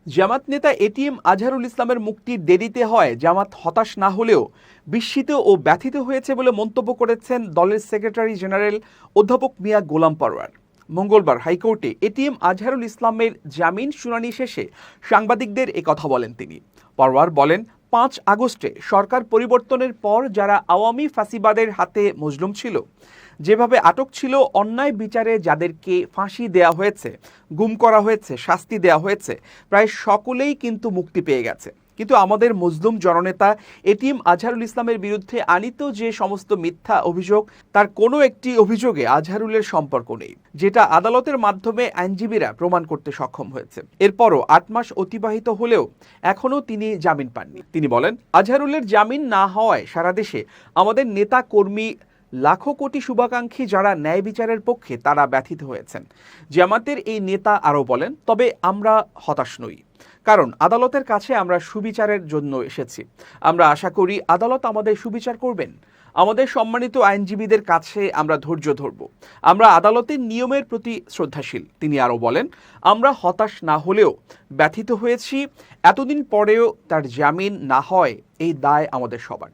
জামাত নেতা এটিএম আজহারুল ইসলামের মুক্তির দেরিতে হয় জামাত হতাশ না হলেও বিস্মিত ও ব্যথিত হয়েছে বলে মন্তব্য করেছেন দলের সেক্রেটারি জেনারেল অধ্যাপক মিয়া গোলাম পরওয়ার। মঙ্গলবার হাইকোর্টে এটিএম আজহারুল ইসলামের জামিন শুনানি শেষে সাংবাদিকদের কথা বলেন তিনি। পরওয়ার বলেন, ৫ আগস্টে সরকার পরিবর্তনের পর যারা আওয়ামী ফ্যাসিবাদের হাতে মজলুম ছিল, যেভাবে আটক ছিল, অন্যায় বিচারে যাদেরকে ফাঁসি দেয়া হয়েছে, গুম করা হয়েছে, শাস্তি দেয়া হয়েছে, প্রায় সকলেই কিন্তু মুক্তি পেয়ে গেছে। কিন্তু আমাদের মজলুম জননেতা এটিএম আজহারুল ইসলামের বিরুদ্ধে আনিত যে সমস্ত মিথ্যা অভিযোগ, তার কোনো একটি অভিযোগে আজহারুলের সম্পর্ক নেই, যেটা আদালতের মাধ্যমে আইনজীবীরা প্রমাণ করতে সক্ষম হয়েছে। এরপরও ৮ মাস অতিবাহিত হলেও এখনও তিনি জামিন পাননি। তিনি বলেন, আজহারুলের জামিন না হওয়ায় সারা দেশে আমাদের নেতা কর্মী, লাখো কোটি শুভাকাঙ্ক্ষী যারা ন্যায় বিচারের পক্ষে, তারা ব্যথিত হয়েছেন। জামাতের এই নেতা আরও বলেন, তবে আমরা হতাশ নই, কারণ আদালতের কাছে আমরা সুবিচারের জন্য এসেছি। আমরা আশা করি আদালত আমাদের সুবিচার করবেন। আমাদের সম্মানিত আইনজীবীদের কাছে আমরা ধৈর্য ধরব। আমরা আদালতের নিয়মের প্রতি শ্রদ্ধাশীল। তিনি আরও বলেন, আমরা হতাশ না হলেও ব্যথিত হয়েছি। এতদিন পরেও তার জামিন না হয়, এই দায় আমাদের সবার।